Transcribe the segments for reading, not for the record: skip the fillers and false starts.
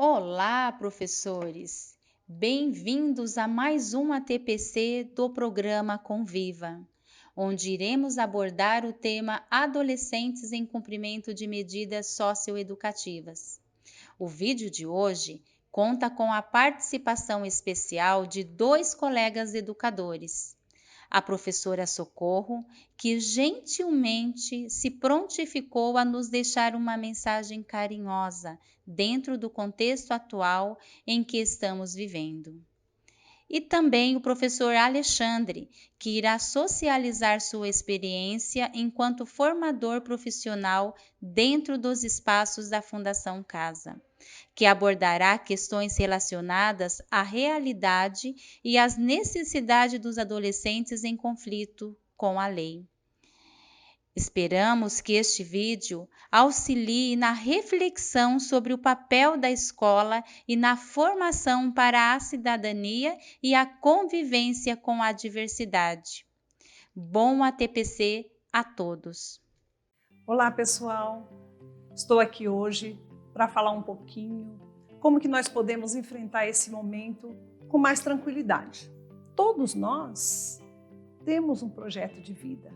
Olá, professores! Bem-vindos a mais um ATPC do programa Conviva, onde iremos abordar o tema Adolescentes em cumprimento de medidas socioeducativas. O vídeo de hoje conta com a participação especial de dois colegas educadores. A professora Socorro, que gentilmente se prontificou a nos deixar uma mensagem carinhosa dentro do contexto atual em que estamos vivendo. E também o professor Alexandre, que irá socializar sua experiência enquanto formador profissional dentro dos espaços da Fundação Casa, que abordará questões relacionadas à realidade e às necessidades dos adolescentes em conflito com a lei. Esperamos que este vídeo auxilie na reflexão sobre o papel da escola e na formação para a cidadania e a convivência com a diversidade. Bom ATPC a todos! Olá, pessoal! Estou aqui hoje para falar um pouquinho como que nós podemos enfrentar esse momento com mais tranquilidade. Todos nós temos um projeto de vida,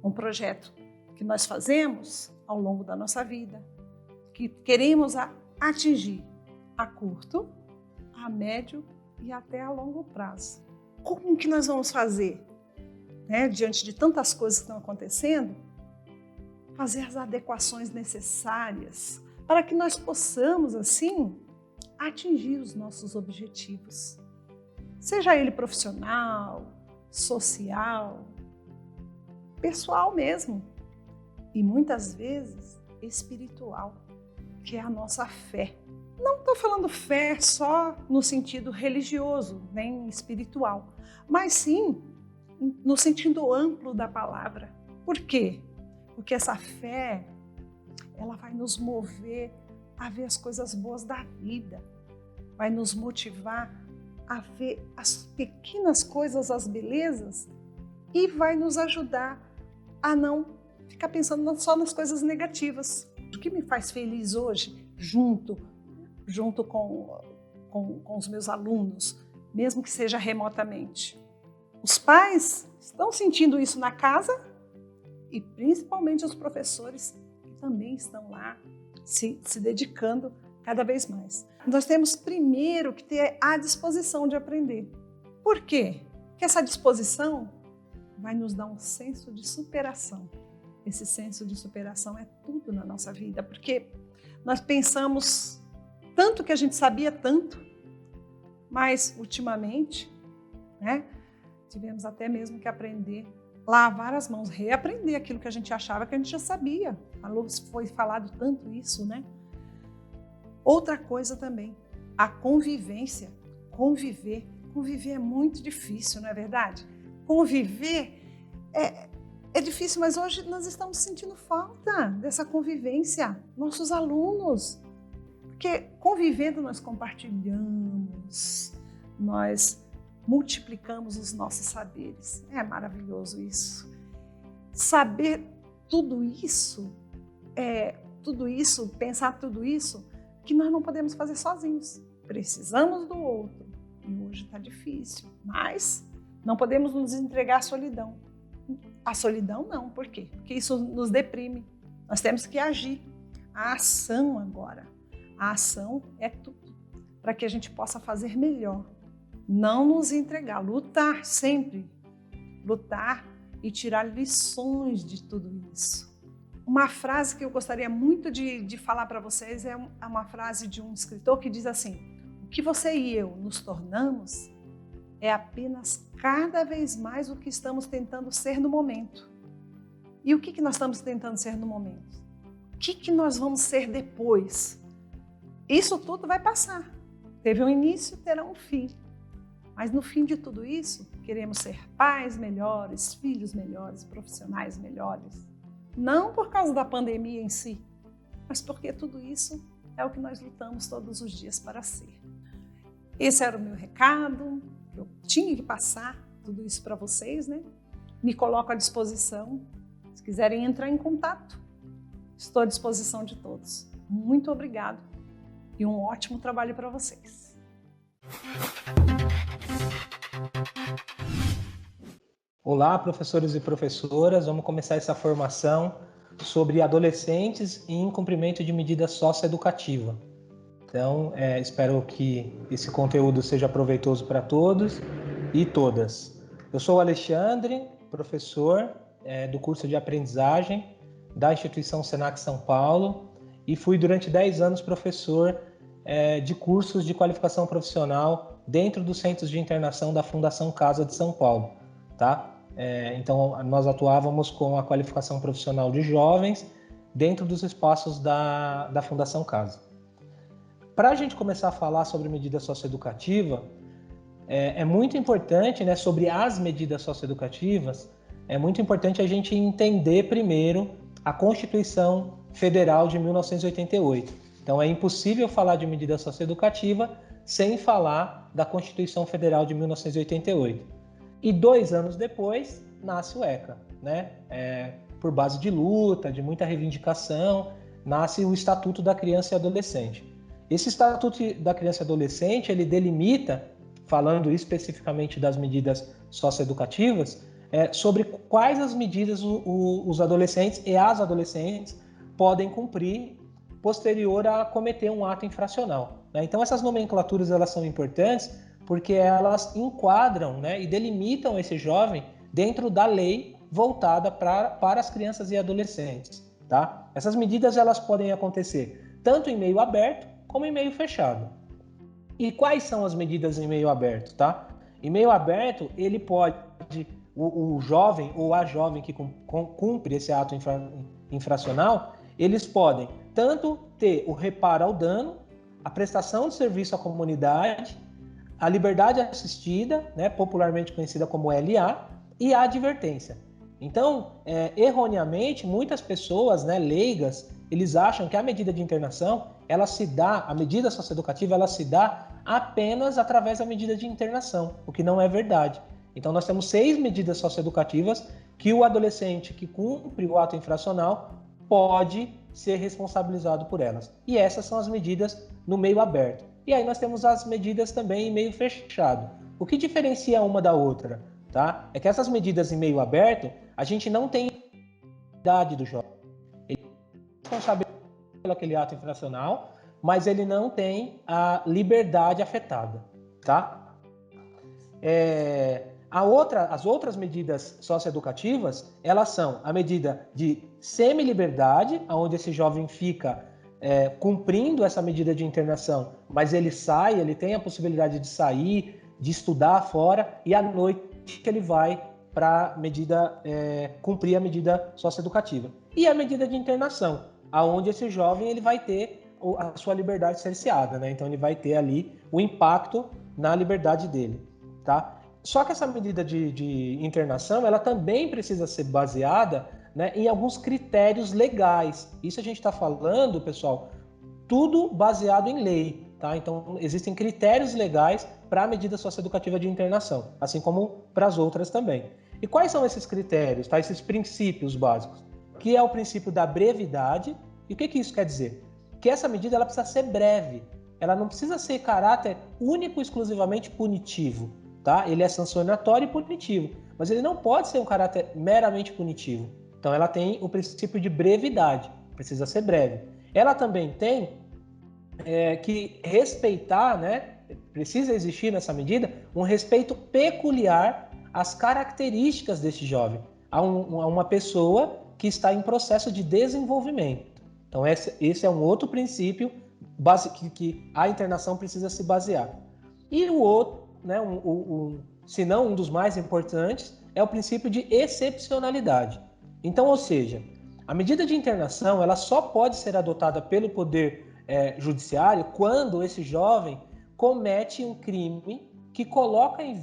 um projeto que nós fazemos ao longo da nossa vida, que queremos atingir a curto, a médio e até a longo prazo. Como que nós vamos fazer, diante de tantas coisas que estão acontecendo? Fazer as adequações necessárias para que nós possamos, assim, atingir os nossos objetivos. Seja ele profissional, social, pessoal mesmo. E muitas vezes espiritual, que é a nossa fé. Não estou falando fé só no sentido religioso, nem espiritual, mas sim no sentido amplo da palavra. Por quê? Porque essa fé, ela vai nos mover a ver as coisas boas da vida, vai nos motivar a ver as pequenas coisas, as belezas, e vai nos ajudar a não ficar pensando só nas coisas negativas. O que me faz feliz hoje, junto com os meus alunos, mesmo que seja remotamente? Os pais estão sentindo isso na casa, e principalmente os professores que também estão lá se dedicando cada vez mais. Nós temos primeiro que ter a disposição de aprender. Por quê? Porque essa disposição vai nos dar um senso de superação. Esse senso de superação é tudo na nossa vida, porque nós pensamos tanto que a gente sabia tanto, mas ultimamente, tivemos até mesmo que aprender lavar as mãos, reaprender aquilo que a gente achava que a gente já sabia. Foi falado tanto isso, Outra coisa também, a convivência. Conviver é muito difícil, não é verdade? Conviver é difícil, mas hoje nós estamos sentindo falta dessa convivência, nossos alunos. Porque convivendo nós compartilhamos, nós multiplicamos os nossos saberes. É maravilhoso isso. Saber tudo isso, pensar tudo isso, que nós não podemos fazer sozinhos. Precisamos do outro. E hoje está difícil, mas não podemos nos entregar à solidão. A solidão não, por quê? Porque isso nos deprime. Nós temos que agir. A ação agora. A ação é tudo para que a gente possa fazer melhor. Não nos entregar, lutar sempre, lutar e tirar lições de tudo isso. Uma frase que eu gostaria muito de falar para vocês é uma frase de um escritor que diz assim: o que você e eu nos tornamos é apenas cada vez mais o que estamos tentando ser no momento. E o que nós estamos tentando ser no momento? O que nós vamos ser depois? Isso tudo vai passar. Teve um início, terá um fim. Mas no fim de tudo isso, queremos ser pais melhores, filhos melhores, profissionais melhores. Não por causa da pandemia em si, mas porque tudo isso é o que nós lutamos todos os dias para ser. Esse era o meu recado, eu tinha que passar tudo isso para vocês, Me coloco à disposição. Se quiserem entrar em contato, estou à disposição de todos. Muito obrigado e um ótimo trabalho para vocês. Olá, professores e professoras. Vamos começar essa formação sobre adolescentes em cumprimento de medida socioeducativa. Então, espero que esse conteúdo seja proveitoso para todos e todas. Eu sou o Alexandre, professor do curso de aprendizagem da instituição Senac São Paulo e fui durante 10 anos professor de cursos de qualificação profissional dentro dos centros de internação da Fundação Casa de São Paulo, tá? Então, nós atuávamos com a qualificação profissional de jovens dentro dos espaços da Fundação Casa. Para a gente começar a falar sobre medida socioeducativa, é muito importante, né, sobre as medidas socioeducativas, é muito importante a gente entender primeiro a Constituição Federal de 1988. Então, é impossível falar de medida socioeducativa sem falar da Constituição Federal de 1988. E 2 anos depois, nasce o ECA, né? Por base de luta, de muita reivindicação, nasce o Estatuto da Criança e Adolescente. Esse Estatuto da Criança e Adolescente, ele delimita, falando especificamente das medidas socioeducativas, sobre quais as medidas os adolescentes e as adolescentes podem cumprir posterior a cometer um ato infracional, né? Então, essas nomenclaturas elas são importantes porque elas enquadram, né, e delimitam esse jovem dentro da lei voltada para as crianças e adolescentes, tá? Essas medidas elas podem acontecer tanto em meio aberto como em meio fechado. E quais são as medidas em meio aberto, tá? Em meio aberto, ele pode, o jovem ou a jovem que cumpre esse ato infracional, eles podem tanto ter o reparo ao dano, a prestação de serviço à comunidade, a liberdade assistida, né, popularmente conhecida como LA, e a advertência. Então, erroneamente, muitas pessoas, né, leigas, eles acham que a medida de internação, a medida socioeducativa, ela se dá apenas através da medida de internação, o que não é verdade. Então, nós temos 6 medidas socioeducativas que o adolescente que cumpre o ato infracional pode ser responsabilizado por elas. E essas são as medidas no meio aberto. E aí nós temos as medidas também em meio fechado. O que diferencia uma da outra, tá? É que essas medidas em meio aberto, a gente não tem a idade do jovem. Ele é responsável pelo aquele ato infracional, mas ele não tem a liberdade afetada, tá? As outras medidas socioeducativas, elas são a medida de semi-liberdade, onde esse jovem fica cumprindo essa medida de internação, mas ele sai, ele tem a possibilidade de sair, de estudar fora, e à noite ele vai para cumprir a medida socioeducativa. E a medida de internação, onde esse jovem ele vai ter a sua liberdade cerceada, né? Então ele vai ter ali o impacto na liberdade dele, tá? Só que essa medida de internação, ela também precisa ser baseada, né, em alguns critérios legais. Isso a gente está falando, pessoal, tudo baseado em lei, tá? Então, existem critérios legais para a medida socioeducativa de internação, assim como para as outras também. E quais são esses critérios, tá? Esses princípios básicos? Que é o princípio da brevidade. E o que isso quer dizer? Que essa medida ela precisa ser breve. Ela não precisa ser caráter único e exclusivamente punitivo, tá? Ele é sancionatório e punitivo, mas ele não pode ser um caráter meramente punitivo. Então, ela tem o princípio de brevidade, precisa ser breve. Ela também tem que respeitar, né? Precisa existir nessa medida um respeito peculiar às características desse jovem, a uma pessoa que está em processo de desenvolvimento. Então, esse é um outro princípio que a internação precisa se basear. E o outro, né, se não um dos mais importantes, é o princípio de excepcionalidade. Então, ou seja, a medida de internação ela só pode ser adotada pelo Poder Judiciário quando esse jovem comete um crime que coloca em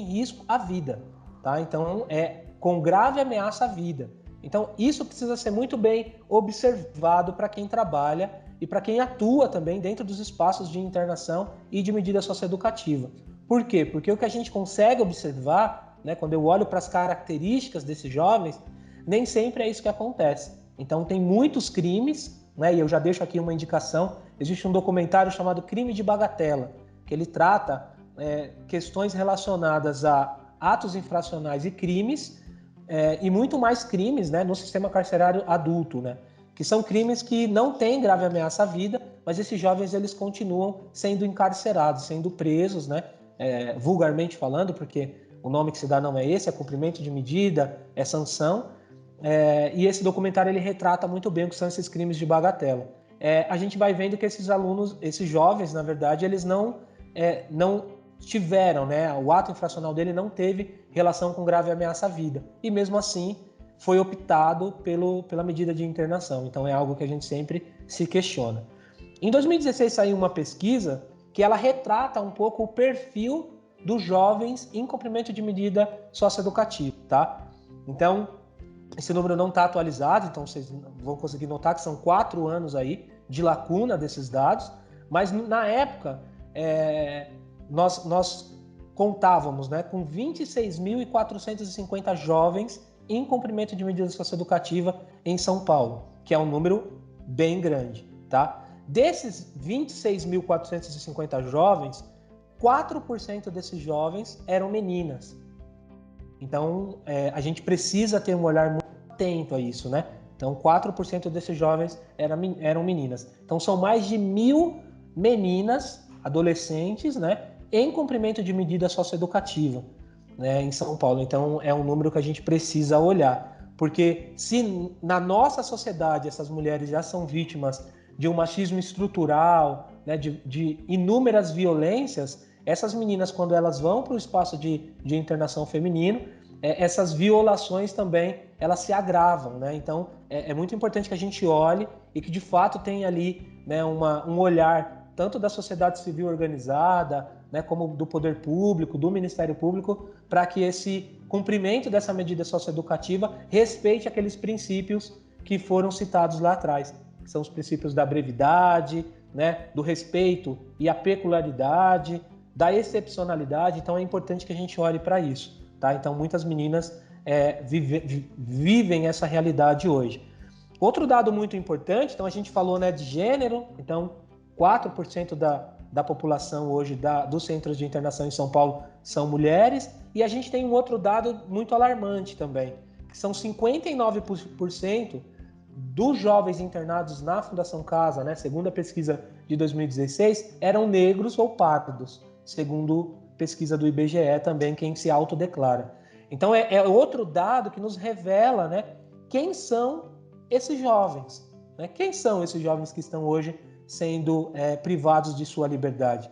risco a vida, tá? Então, com grave ameaça à vida. Então, isso precisa ser muito bem observado para quem trabalha e para quem atua também dentro dos espaços de internação e de medida socioeducativa. Por quê? Porque o que a gente consegue observar, né, quando eu olho para as características desses jovens, nem sempre é isso que acontece. Então, tem muitos crimes, né? E eu já deixo aqui uma indicação, existe um documentário chamado Crime de Bagatela, que ele trata questões relacionadas a atos infracionais e crimes, e muito mais crimes, né, no sistema carcerário adulto, né? Que são crimes que não têm grave ameaça à vida, mas esses jovens eles continuam sendo encarcerados, sendo presos, né? Vulgarmente falando, porque o nome que se dá não é esse, é cumprimento de medida, é sanção. E esse documentário ele retrata muito bem o que são esses crimes de bagatela. A gente vai vendo que esses alunos, esses jovens, na verdade, eles não tiveram, né? O ato infracional dele não teve relação com grave ameaça à vida. E mesmo assim, foi optado pela medida de internação. Então é algo que a gente sempre se questiona. Em 2016 saiu uma pesquisa que ela retrata um pouco o perfil dos jovens em cumprimento de medida socioeducativa, tá? Então, esse número não está atualizado, então vocês vão conseguir notar que são 4 anos aí de lacuna desses dados, mas na época nós contávamos, né, com 26.450 jovens em cumprimento de medida socioeducativa em São Paulo, que é um número bem grande, tá? Desses 26.450 jovens, 4% desses jovens eram meninas. Então, a gente precisa ter um olhar muito atento a isso, né? Então, 4% desses jovens eram meninas. Então, são mais de 1.000 meninas, adolescentes, né, em cumprimento de medida socioeducativa, né, em São Paulo. Então, é um número que a gente precisa olhar. Porque se na nossa sociedade essas mulheres já são vítimas de um machismo estrutural, né, de inúmeras violências, essas meninas, quando elas vão para o espaço de internação feminino, essas violações também elas se agravam, né? Então é muito importante que a gente olhe e que de fato tenha ali, né, um olhar tanto da sociedade civil organizada, né, como do poder público, do Ministério Público, para que esse cumprimento dessa medida socioeducativa respeite aqueles princípios que foram citados lá atrás, que são os princípios da brevidade, né, do respeito e a peculiaridade, da excepcionalidade. Então é importante que a gente olhe para isso, tá? Então muitas meninas vivem essa realidade hoje. Outro dado muito importante, então a gente falou, né, de gênero, então 4% da população hoje dos centros de internação em São Paulo são mulheres, e a gente tem um outro dado muito alarmante também, que são 59% dos jovens internados na Fundação Casa, né, segundo a pesquisa de 2016, eram negros ou pardos, segundo pesquisa do IBGE também, quem se autodeclara. Então é outro dado que nos revela, né, quem são esses jovens, né? Quem são esses jovens que estão hoje sendo privados de sua liberdade,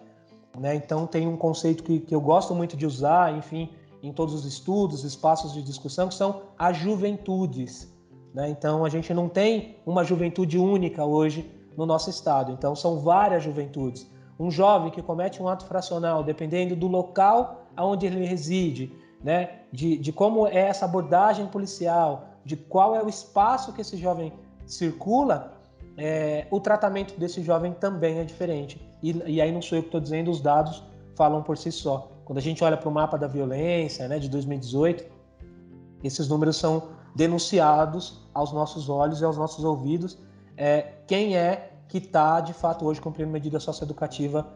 né? Então tem um conceito que eu gosto muito de usar, enfim, em todos os estudos, espaços de discussão, que são as juventudes, né? Então a gente não tem uma juventude única hoje no nosso estado, então são várias juventudes. Um jovem que comete um ato infracional, dependendo do local onde ele reside, né, de como é essa abordagem policial, de qual é o espaço que esse jovem circula, o tratamento desse jovem também é diferente. E aí não sou eu que estou dizendo, os dados falam por si só. Quando a gente olha para o mapa da violência, né, de 2018, esses números são denunciados aos nossos olhos e aos nossos ouvidos. Quem é que está, de fato, hoje cumprindo medida socioeducativa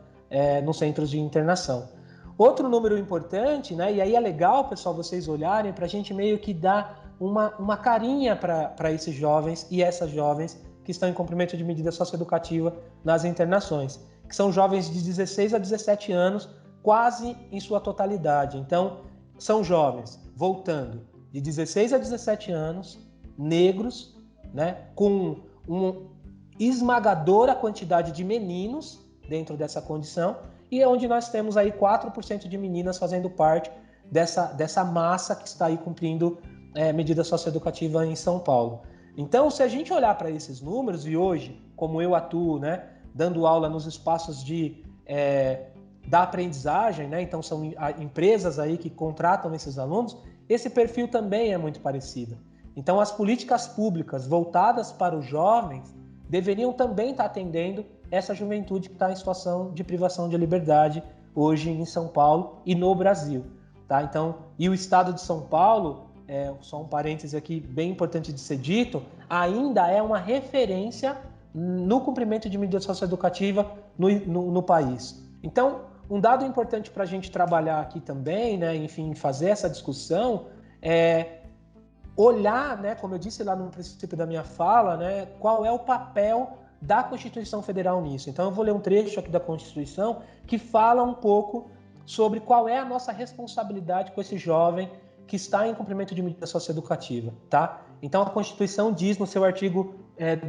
nos centros de internação. Outro número importante, né, e aí é legal, pessoal, vocês olharem para a gente meio que dar uma carinha para esses jovens e essas jovens que estão em cumprimento de medida socioeducativa nas internações, que são jovens de 16 a 17 anos, quase em sua totalidade. Então, são jovens, voltando, de 16 a 17 anos, negros, né, com uma esmagadora quantidade de meninos dentro dessa condição, e é onde nós temos aí 4% de meninas fazendo parte dessa massa que está aí cumprindo medida socioeducativa em São Paulo. Então, se a gente olhar para esses números, e hoje, como eu atuo, né, dando aula nos espaços da aprendizagem, né, então são empresas aí que contratam esses alunos, esse perfil também é muito parecido. Então, as políticas públicas voltadas para os jovens deveriam também estar atendendo essa juventude que está em situação de privação de liberdade hoje em São Paulo e no Brasil, tá? Então, e o estado de São Paulo, só um parêntese aqui bem importante de ser dito, ainda é uma referência no cumprimento de medida socioeducativa no país. Então, um dado importante para a gente trabalhar aqui também, né, enfim, fazer essa discussão, é olhar, né, como eu disse lá no princípio da minha fala, né, qual é o papel da Constituição Federal nisso. Então, eu vou ler um trecho aqui da Constituição que fala um pouco sobre qual é a nossa responsabilidade com esse jovem que está em cumprimento de medida socioeducativa, tá? Então, a Constituição diz no seu artigo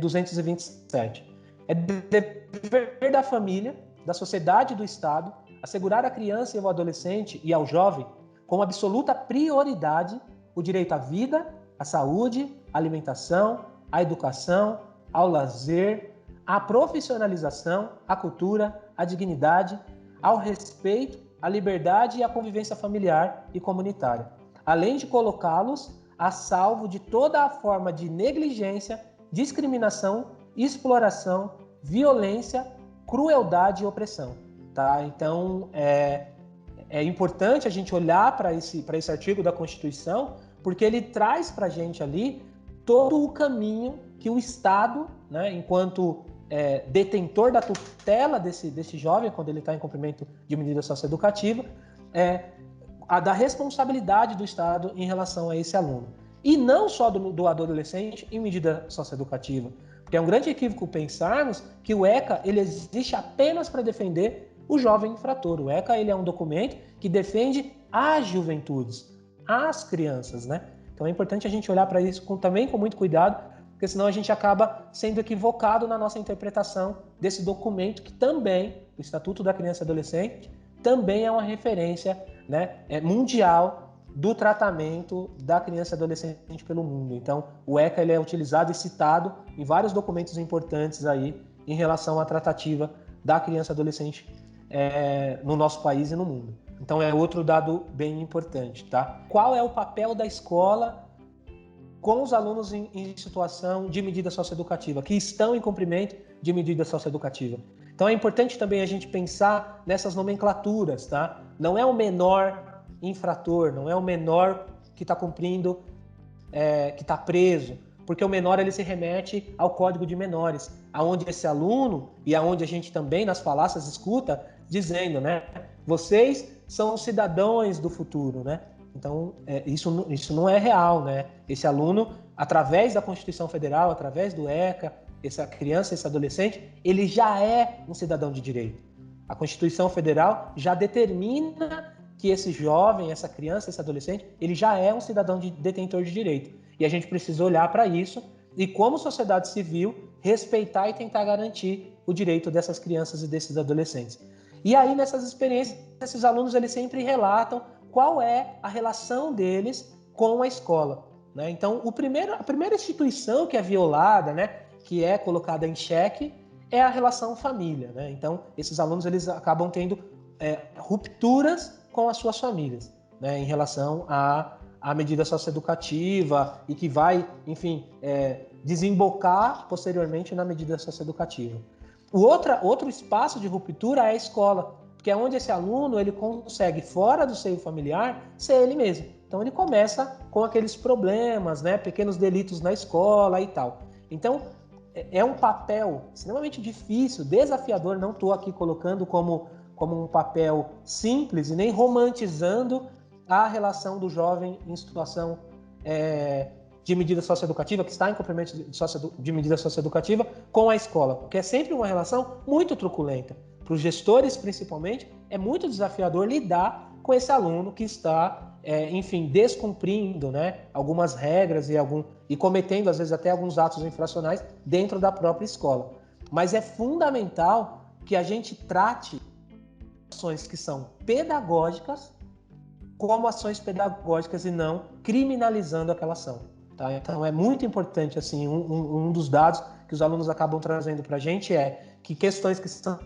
227, é dever da família, da sociedade e do Estado assegurar à criança e ao adolescente e ao jovem, com absoluta prioridade, o direito à vida, à saúde, à alimentação, à educação, ao lazer, à profissionalização, à cultura, à dignidade, ao respeito, à liberdade e à convivência familiar e comunitária, além de colocá-los a salvo de toda a forma de negligência, discriminação, exploração, violência, crueldade e opressão. Tá? Então, é importante a gente olhar para esse artigo da Constituição, porque ele traz para a gente ali todo o caminho que o Estado, né, enquanto detentor da tutela desse jovem, quando ele está em cumprimento de medida socioeducativa, da responsabilidade do Estado em relação a esse aluno. E não só do adolescente em medida socioeducativa, porque é um grande equívoco pensarmos que o ECA ele existe apenas para defender o jovem infrator. O ECA ele é um documento que defende as juventudes, as crianças, né? Então é importante a gente olhar para isso também com muito cuidado, porque senão a gente acaba sendo equivocado na nossa interpretação desse documento que também, o Estatuto da Criança e Adolescente, também é uma referência, né, mundial do tratamento da criança e adolescente pelo mundo. Então, o ECA ele é utilizado e citado em vários documentos importantes aí em relação à tratativa da criança e adolescente no nosso país e no mundo. Então, é outro dado bem importante, tá? Qual é o papel da escola com os alunos em situação de medida socioeducativa, que estão em cumprimento de medida socioeducativa? Então, é importante também a gente pensar nessas nomenclaturas, tá? Não é o menor infrator, não é o menor que está cumprindo, que está preso, porque o menor ele se remete ao Código de Menores, aonde esse aluno e aonde a gente também nas falácias escuta dizendo, né, vocês são cidadãos do futuro, né? Então isso não é real, né? Esse aluno, através da Constituição Federal, através do ECA, essa criança, esse adolescente, ele já é um cidadão de direito. A Constituição Federal já determina que esse jovem, essa criança, esse adolescente, ele já é um cidadão detentor de direito. E a gente precisa olhar para isso e, como sociedade civil, respeitar e tentar garantir o direito dessas crianças e desses adolescentes. E aí, nessas experiências, esses alunos eles sempre relatam qual é a relação deles com a escola, né? Então, a primeira instituição que é violada, né, que é colocada em xeque, é a relação família, né? Então, esses alunos eles acabam tendo rupturas com as suas famílias, né, em relação à medida socioeducativa e que vai, enfim, desembocar posteriormente na medida socioeducativa. Outro espaço de ruptura é a escola, porque é onde esse aluno ele consegue, fora do seio familiar, ser ele mesmo. Então ele começa com aqueles problemas, né, pequenos delitos na escola e tal. Então é um papel extremamente difícil, desafiador, não estou aqui colocando como um papel simples e nem romantizando a relação do jovem em situação de medida socioeducativa, que está em cumprimento de medida socioeducativa, com a escola, porque é sempre uma relação muito truculenta. Para os gestores, principalmente, é muito desafiador lidar com esse aluno que está, enfim, descumprindo, né, algumas regras e cometendo, às vezes, até alguns atos infracionais dentro da própria escola. Mas é fundamental que a gente trate ações que são pedagógicas como ações pedagógicas e não criminalizando aquela ação. Tá? Então é muito importante, assim, um dos dados que os alunos acabam trazendo para a gente é que questões que são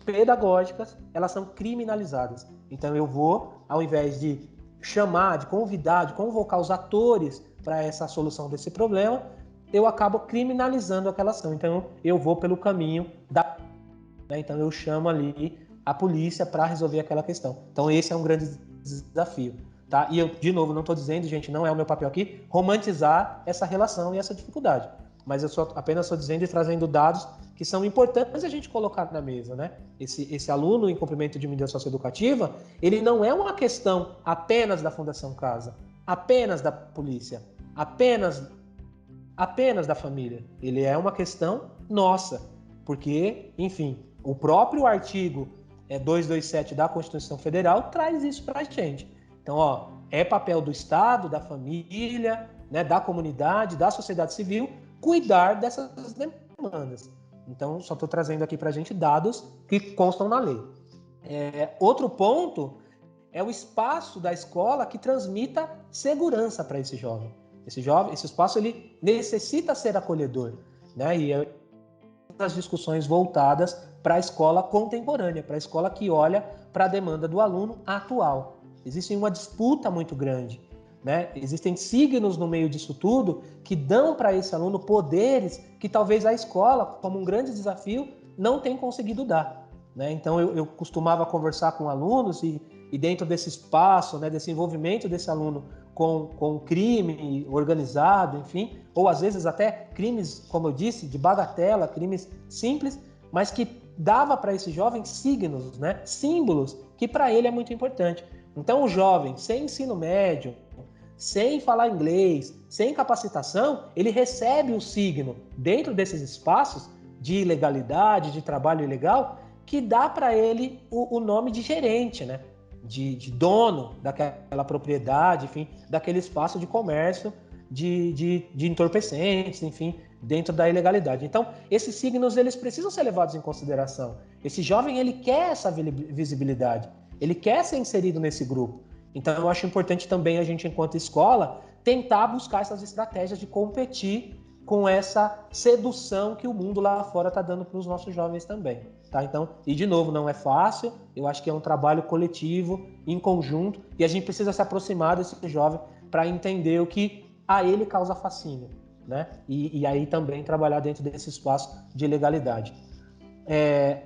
pedagógicas, elas são criminalizadas. Então eu vou, ao invés de chamar, de convidar, de convocar os atores para essa solução desse problema, eu acabo criminalizando aquela ação. Então eu vou pelo caminho né? Então eu chamo ali a polícia para resolver aquela questão. Então esse é um grande desafio. Tá? E eu, de novo, não estou dizendo, gente, não é o meu papel aqui, romantizar essa relação e essa dificuldade. mas eu apenas estou dizendo e trazendo dados que são importantes a gente colocar na mesa, né? Esse aluno em cumprimento de medida socioeducativa, ele não é uma questão apenas da Fundação Casa, apenas da polícia, apenas da família. Ele é uma questão nossa, porque, enfim, o próprio artigo 227 da Constituição Federal traz isso para a gente. Então, é papel do Estado, da família, né, da comunidade, da sociedade civil, cuidar dessas demandas. Então, só estou trazendo aqui para a gente dados que constam na lei. Outro ponto é o espaço da escola que transmita segurança para esse jovem. Esse espaço, ele necessita ser acolhedor, né? E as discussões voltadas para a escola contemporânea, para a escola que olha para a demanda do aluno atual. Existe uma disputa muito grande, né? Existem signos no meio disso tudo que dão para esse aluno poderes que talvez a escola, como um grande desafio, não tem conseguido dar, né? Então eu costumava conversar com alunos e dentro desse espaço, né, desse envolvimento desse aluno com crime organizado, enfim, ou às vezes até crimes, como eu disse, de bagatela, crimes simples, mas que dava para esse jovem signos, né, símbolos, que para ele é muito importante. Então o jovem, sem ensino médio, sem falar inglês, sem capacitação, ele recebe o signo dentro desses espaços de ilegalidade, de trabalho ilegal, que dá para ele o nome de gerente, né? De dono daquela propriedade, enfim, daquele espaço de comércio de entorpecentes, enfim, dentro da ilegalidade. Então, esses signos, eles precisam ser levados em consideração. Esse jovem, ele quer essa visibilidade, ele quer ser inserido nesse grupo. Então, eu acho importante também a gente, enquanto escola, tentar buscar essas estratégias de competir com essa sedução que o mundo lá fora está dando para os nossos jovens também. Tá? Então, e de novo, não é fácil, eu acho que é um trabalho coletivo, em conjunto, e a gente precisa se aproximar desse jovem para entender o que a ele causa fascínio, né? E aí também trabalhar dentro desse espaço de legalidade.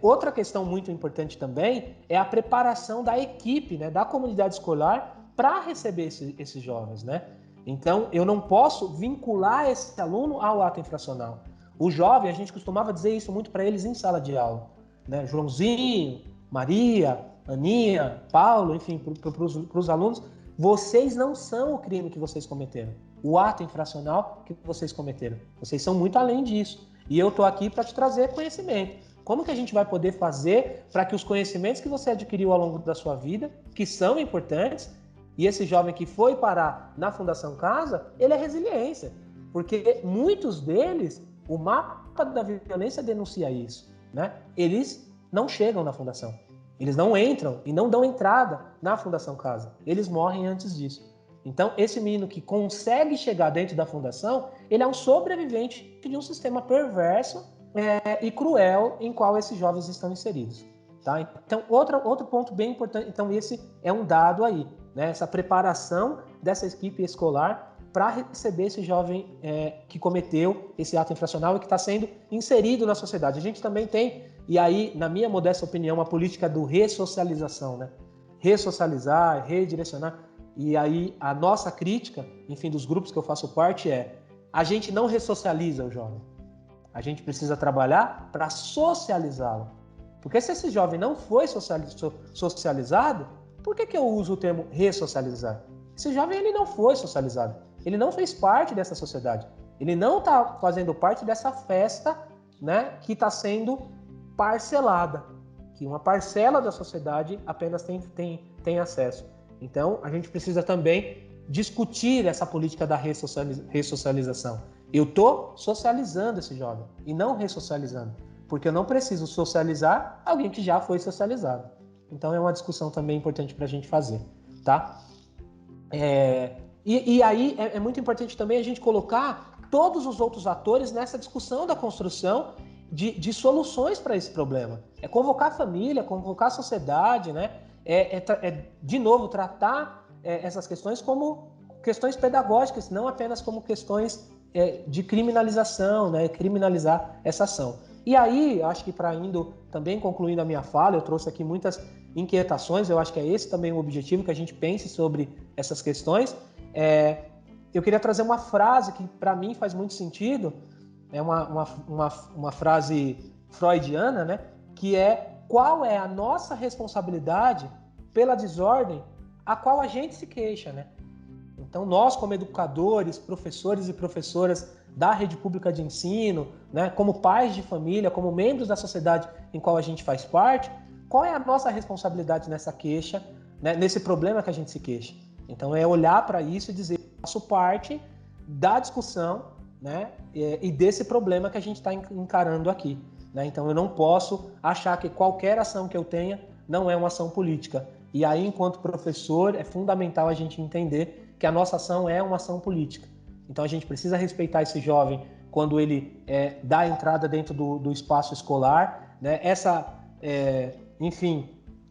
Outra questão muito importante também é a preparação da equipe, né, da comunidade escolar para receber esses jovens, né? Então, eu não posso vincular esse aluno ao ato infracional. O jovem, a gente costumava dizer isso muito para eles em sala de aula, né? Joãozinho, Maria, Aninha, Paulo, enfim, para os alunos, vocês não são o crime que vocês cometeram, o ato infracional que vocês cometeram. Vocês são muito além disso. E eu estou aqui para te trazer conhecimento. Como que a gente vai poder fazer para que os conhecimentos que você adquiriu ao longo da sua vida, que são importantes, e esse jovem que foi parar na Fundação Casa, ele é resiliência. Porque muitos deles, o mapa da violência denuncia isso, né? Eles não chegam na Fundação. Eles não entram e não dão entrada na Fundação Casa. Eles morrem antes disso. Então, esse menino que consegue chegar dentro da Fundação, ele é um sobrevivente de um sistema perverso e cruel em qual esses jovens estão inseridos. Tá? Então, outro ponto bem importante, então esse é um dado aí, né? Essa preparação dessa equipe escolar para receber esse jovem que cometeu esse ato infracional e que está sendo inserido na sociedade. A gente também tem, e aí, na minha modesta opinião, a política do ressocialização, né? Ressocializar, redirecionar. E aí, a nossa crítica, enfim, dos grupos que eu faço parte a gente não ressocializa o jovem. A gente precisa trabalhar para socializá-lo. Porque se esse jovem não foi socializado, por que eu uso o termo ressocializar? Esse jovem, ele não foi socializado. Ele não fez parte dessa sociedade. Ele não está fazendo parte dessa festa, né, que está sendo parcelada, que uma parcela da sociedade apenas tem acesso. Então, a gente precisa também discutir essa política da ressocialização. Eu estou socializando esse jovem e não ressocializando, porque eu não preciso socializar alguém que já foi socializado. Então, é uma discussão também importante para a gente fazer, tá? E aí, é muito importante também a gente colocar todos os outros atores nessa discussão da construção de soluções para esse problema. É convocar a família, convocar a sociedade, né? De novo, tratar essas questões como questões pedagógicas, não apenas como questões de criminalização, né? Criminalizar essa ação. E aí, acho que também concluindo a minha fala, eu trouxe aqui muitas inquietações, eu acho que é esse também o objetivo, que a gente pense sobre essas questões. Eu queria trazer uma frase que para mim faz muito sentido, é uma frase freudiana, né? Que é: qual é a nossa responsabilidade pela desordem a qual a gente se queixa, né? Então, nós, como educadores, professores e professoras da rede pública de ensino, né, como pais de família, como membros da sociedade em qual a gente faz parte, qual é a nossa responsabilidade nessa queixa, né, nesse problema que a gente se queixa? Então, é olhar para isso e dizer: faço parte da discussão, né, e desse problema que a gente está encarando aqui, né? Então, eu não posso achar que qualquer ação que eu tenha não é uma ação política. E aí, enquanto professor, é fundamental a gente entender que a nossa ação é uma ação política. Então, a gente precisa respeitar esse jovem quando ele dá a entrada dentro do espaço escolar, né? Enfim,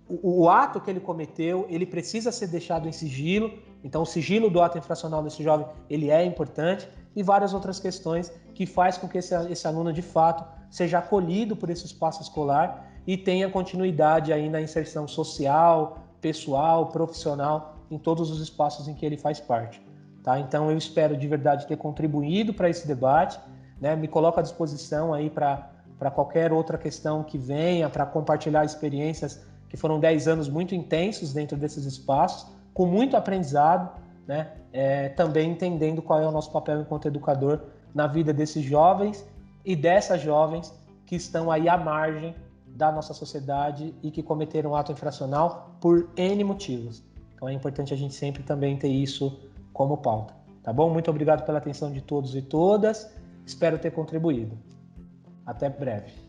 o ato que ele cometeu, ele precisa ser deixado em sigilo. Então, o sigilo do ato infracional desse jovem, ele é importante, e várias outras questões que faz com que esse aluno, de fato, seja acolhido por esse espaço escolar e tenha continuidade aí na inserção social, pessoal, profissional, em todos os espaços em que ele faz parte. Tá? Então, eu espero de verdade ter contribuído para esse debate, né? Me coloco à disposição aí para qualquer outra questão que venha, para compartilhar experiências que foram 10 anos muito intensos dentro desses espaços, com muito aprendizado, né? Também entendendo qual é o nosso papel enquanto educador na vida desses jovens e dessas jovens que estão aí à margem da nossa sociedade e que cometeram ato infracional por N motivos. Então é importante a gente sempre também ter isso como pauta. Tá bom? Muito obrigado pela atenção de todos e todas. Espero ter contribuído. Até breve.